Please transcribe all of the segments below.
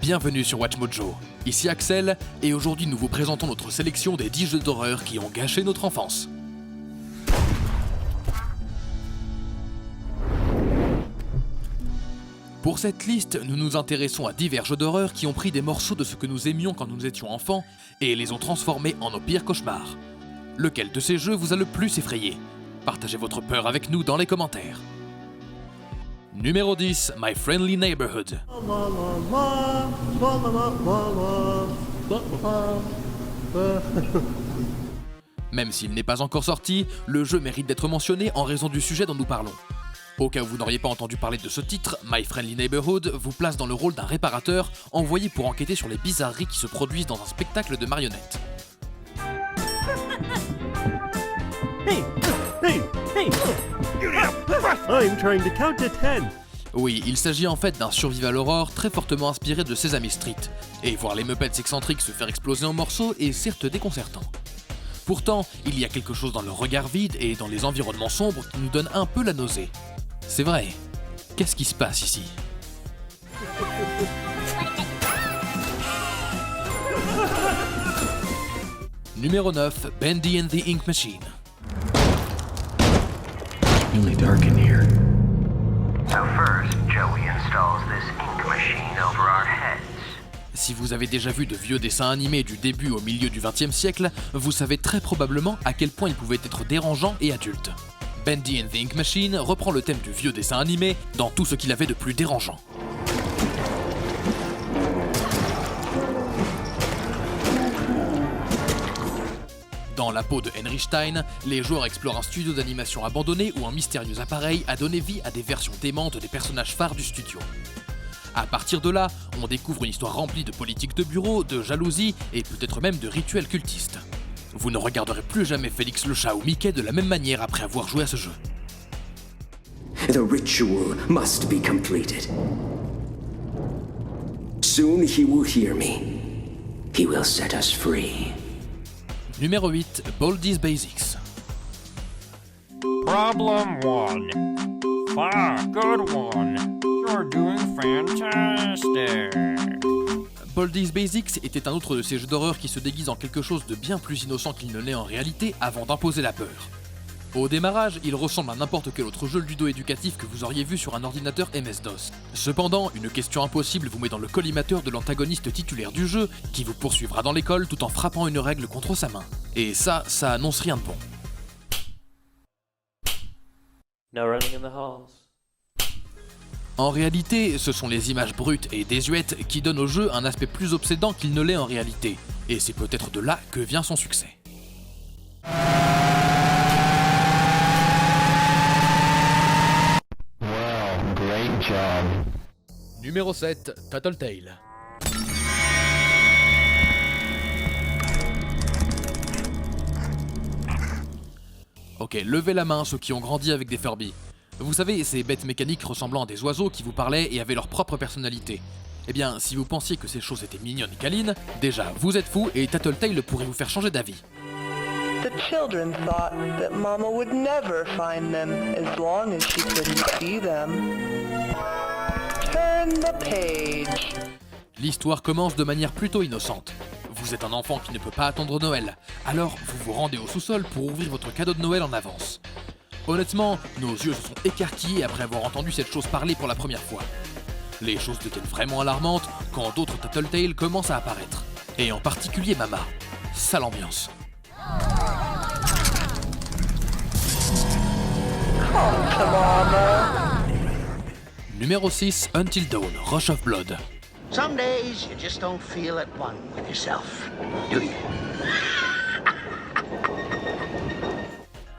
Bienvenue sur WatchMojo, ici Axel, et aujourd'hui nous vous présentons notre sélection des 10 jeux d'horreur qui ont gâché notre enfance. Pour cette liste, nous nous intéressons à divers jeux d'horreur qui ont pris des morceaux de ce que nous aimions quand nous étions enfants et les ont transformés en nos pires cauchemars. Lequel de ces jeux vous a le plus effrayé? Partagez votre peur avec nous dans les commentaires. Numéro 10, My Friendly Neighborhood. Même s'il n'est pas encore sorti, le jeu mérite d'être mentionné en raison du sujet dont nous parlons. Au cas où vous n'auriez pas entendu parler de ce titre, My Friendly Neighborhood vous place dans le rôle d'un réparateur envoyé pour enquêter sur les bizarreries qui se produisent dans un spectacle de marionnettes. Hey! I'm trying to count to 10. Oui, il s'agit en fait d'un survival horror très fortement inspiré de Sesame Street, et voir les Muppets excentriques se faire exploser en morceaux est certes déconcertant. Pourtant, il y a quelque chose dans leur regard vide et dans les environnements sombres qui nous donne un peu la nausée. C'est vrai, qu'est-ce qui se passe ici? Numéro 9, Bendy and the Ink Machine. Really dark in here. So first, Joey installs this ink machine over our heads. Si vous avez déjà vu de vieux dessins animés du début au milieu du XXe siècle, vous savez très probablement à quel point ils pouvaient être dérangeants et adultes. Bendy and the Ink Machine reprend le thème du vieux dessin animé dans tout ce qu'il avait de plus dérangeant. Dans la peau de Henry Stein, les joueurs explorent un studio d'animation abandonné où un mystérieux appareil a donné vie à des versions démentes des personnages phares du studio. À partir de là, on découvre une histoire remplie de politiques de bureau, de jalousie et peut-être même de rituels cultistes. Vous ne regarderez plus jamais Félix le chat ou Mickey de la même manière après avoir joué à ce jeu. The ritual must be completed. Soon he will hear me. He will set us free. Numéro 8, Baldi's Basics. Problem 1. Good one. You're doing fantastic. Baldi's Basics était un autre de ces jeux d'horreur qui se déguise en quelque chose de bien plus innocent qu'il ne l'est en réalité avant d'imposer la peur. Au démarrage, il ressemble à n'importe quel autre jeu ludo-éducatif que vous auriez vu sur un ordinateur MS-DOS. Cependant, une question impossible vous met dans le collimateur de l'antagoniste titulaire du jeu, qui vous poursuivra dans l'école tout en frappant une règle contre sa main. Et ça annonce rien de bon. No running in the halls. En réalité, ce sont les images brutes et désuètes qui donnent au jeu un aspect plus obsédant qu'il ne l'est en réalité, et c'est peut-être de là que vient son succès. Wow, great job. Numéro 7, Tattletale. Ok, levez la main ceux qui ont grandi avec des Furby. Vous savez, ces bêtes mécaniques ressemblant à des oiseaux qui vous parlaient et avaient leur propre personnalité. Eh bien, si vous pensiez que ces choses étaient mignonnes et câlines, déjà, vous êtes fou et Tattletale pourrait vous faire changer d'avis. The children thought that Mama would never find them as long as she couldn't see them. Turn the page. L'histoire commence de manière plutôt innocente. Vous êtes un enfant qui ne peut pas attendre Noël, alors vous vous rendez au sous-sol pour ouvrir votre cadeau de Noël en avance. Honnêtement, nos yeux se sont écarquillés après avoir entendu cette chose parler pour la première fois. Les choses deviennent vraiment alarmantes quand d'autres Tattletale commencent à apparaître. Et en particulier Mama. Sale ambiance. Numéro 6, Until Dawn, Rush of Blood. Some days you just don't feel at one with yourself, do you?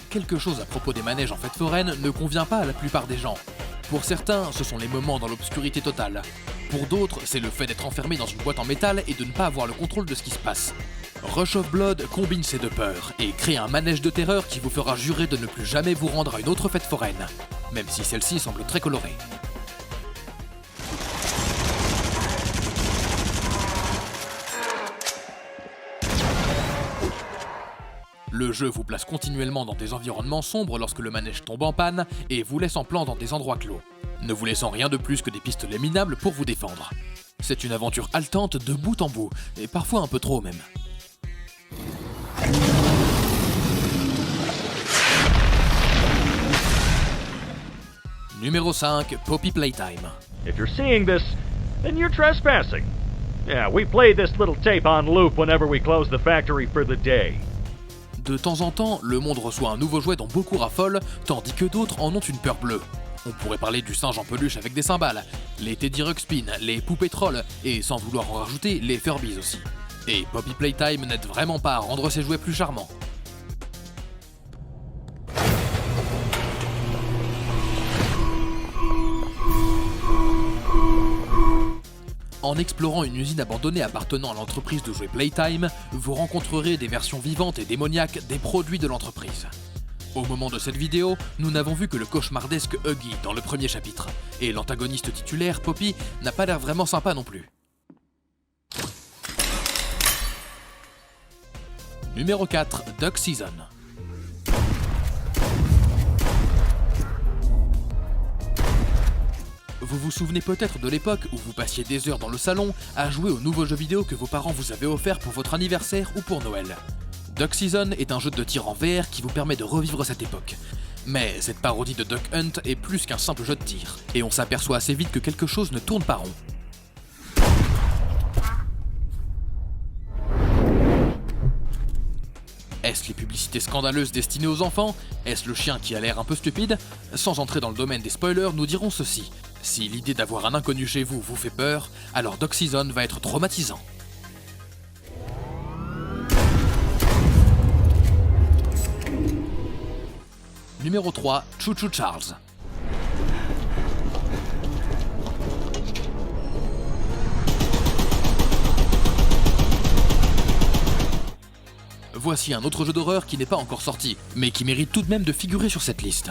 Quelque chose à propos des manèges en fête foraine ne convient pas à la plupart des gens. Pour certains, ce sont les moments dans l'obscurité totale. Pour d'autres, c'est le fait d'être enfermé dans une boîte en métal et de ne pas avoir le contrôle de ce qui se passe. Rush of Blood combine ces deux peurs et crée un manège de terreur qui vous fera jurer de ne plus jamais vous rendre à une autre fête foraine, même si celle-ci semble très colorée. Le jeu vous place continuellement dans des environnements sombres lorsque le manège tombe en panne et vous laisse en plan dans des endroits clos, ne vous laissant rien de plus que des pistolets minables pour vous défendre. C'est une aventure haletante de bout en bout, et parfois un peu trop même. Numéro 5, Poppy Playtime. If you're seeing this, then you're trespassing. Yeah, we play this little tape on loop whenever we close the factory for the day. De temps en temps, le monde reçoit un nouveau jouet dont beaucoup raffolent, tandis que d'autres en ont une peur bleue. On pourrait parler du singe en peluche avec des cymbales, les Teddy Ruxpin, les poupées trolls, et sans vouloir en rajouter, les Furbies aussi. Et Poppy Playtime n'aide vraiment pas à rendre ses jouets plus charmants. En explorant une usine abandonnée appartenant à l'entreprise de jouets Playtime, vous rencontrerez des versions vivantes et démoniaques des produits de l'entreprise. Au moment de cette vidéo, nous n'avons vu que le cauchemardesque Huggy dans le premier chapitre, et l'antagoniste titulaire, Poppy, n'a pas l'air vraiment sympa non plus. Numéro 4, Duck Season. Vous vous souvenez peut-être de l'époque où vous passiez des heures dans le salon à jouer aux nouveaux jeux vidéo que vos parents vous avaient offerts pour votre anniversaire ou pour Noël. Duck Season est un jeu de tir en VR qui vous permet de revivre cette époque. Mais cette parodie de Duck Hunt est plus qu'un simple jeu de tir, et on s'aperçoit assez vite que quelque chose ne tourne pas rond. Est-ce les publicités scandaleuses destinées aux enfants? Est-ce le chien qui a l'air un peu stupide? Sans entrer dans le domaine des spoilers, nous dirons ceci. Si l'idée d'avoir un inconnu chez vous vous fait peur, alors Duck Season va être traumatisant. Numéro 3, Choo Choo Charles. Voici un autre jeu d'horreur qui n'est pas encore sorti, mais qui mérite tout de même de figurer sur cette liste.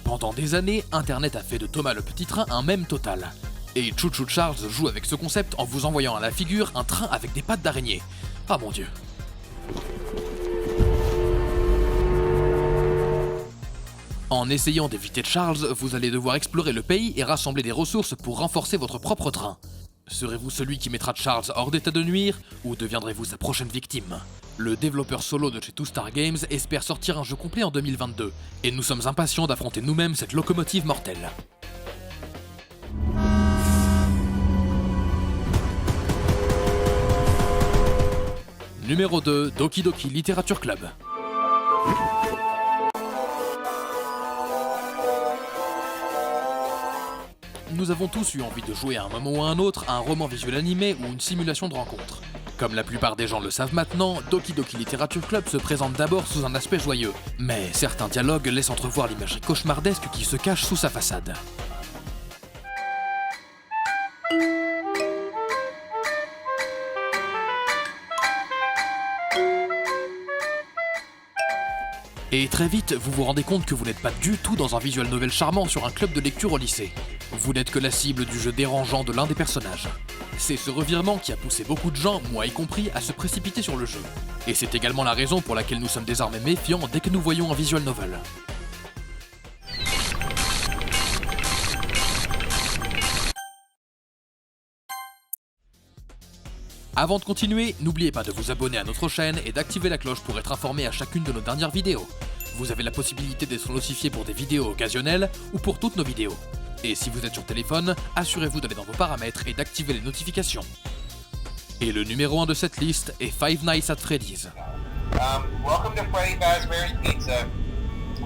Pendant des années, Internet a fait de Thomas le Petit Train un mème total. Et Choo Choo Charles joue avec ce concept en vous envoyant à la figure un train avec des pattes d'araignée. Ah mon dieu. En essayant d'éviter Charles, vous allez devoir explorer le pays et rassembler des ressources pour renforcer votre propre train. Serez-vous celui qui mettra Charles hors d'état de nuire, ou deviendrez-vous sa prochaine victime? Le développeur solo de chez Two Star Games espère sortir un jeu complet en 2022, et nous sommes impatients d'affronter nous-mêmes cette locomotive mortelle. Numéro 2, Doki Doki Literature Club. Nous avons tous eu envie de jouer à un moment ou à un autre à un roman visuel animé ou une simulation de rencontre. Comme la plupart des gens le savent maintenant, Doki Doki Literature Club se présente d'abord sous un aspect joyeux, mais certains dialogues laissent entrevoir l'imagerie cauchemardesque qui se cache sous sa façade. Et très vite, vous vous rendez compte que vous n'êtes pas du tout dans un visual novel charmant sur un club de lecture au lycée. Vous n'êtes que la cible du jeu dérangeant de l'un des personnages. C'est ce revirement qui a poussé beaucoup de gens, moi y compris, à se précipiter sur le jeu. Et c'est également la raison pour laquelle nous sommes désormais méfiants dès que nous voyons un visual novel. Avant de continuer, n'oubliez pas de vous abonner à notre chaîne et d'activer la cloche pour être informé à chacune de nos dernières vidéos. Vous avez la possibilité d'être notifié pour des vidéos occasionnelles ou pour toutes nos vidéos. Et si vous êtes sur téléphone, assurez-vous d'aller dans vos paramètres et d'activer les notifications. Et le numéro 1 de cette liste est Five Nights at Freddy's. Welcome to Freddy Fazbear's Pizza,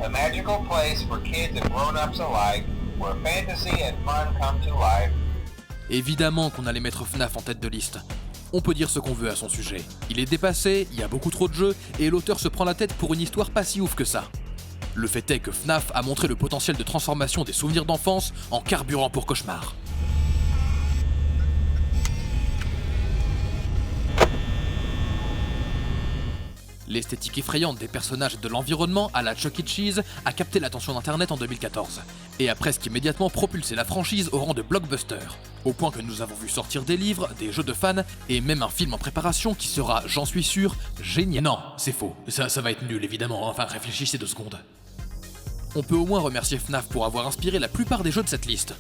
a magical place for kids and grown-ups alike, where fantasy and fun come to life. Évidemment qu'on allait mettre FNAF en tête de liste. On peut dire ce qu'on veut à son sujet. Il est dépassé, il y a beaucoup trop de jeux, et l'auteur se prend la tête pour une histoire pas si ouf que ça. Le fait est que FNAF a montré le potentiel de transformation des souvenirs d'enfance en carburant pour cauchemar. L'esthétique effrayante des personnages et de l'environnement à la Chuck E. Cheese a capté l'attention d'Internet en 2014, et a presque immédiatement propulsé la franchise au rang de blockbuster, au point que nous avons vu sortir des livres, des jeux de fans, et même un film en préparation qui sera, j'en suis sûr, génial. Non, c'est faux, ça va être nul évidemment, enfin réfléchissez 2 secondes. On peut au moins remercier FNAF pour avoir inspiré la plupart des jeux de cette liste.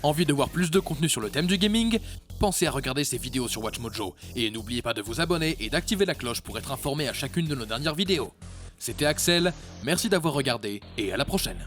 Envie de voir plus de contenu sur le thème du gaming? Pensez à regarder ces vidéos sur WatchMojo, et n'oubliez pas de vous abonner et d'activer la cloche pour être informé à chacune de nos dernières vidéos. C'était Axel, merci d'avoir regardé, et à la prochaine.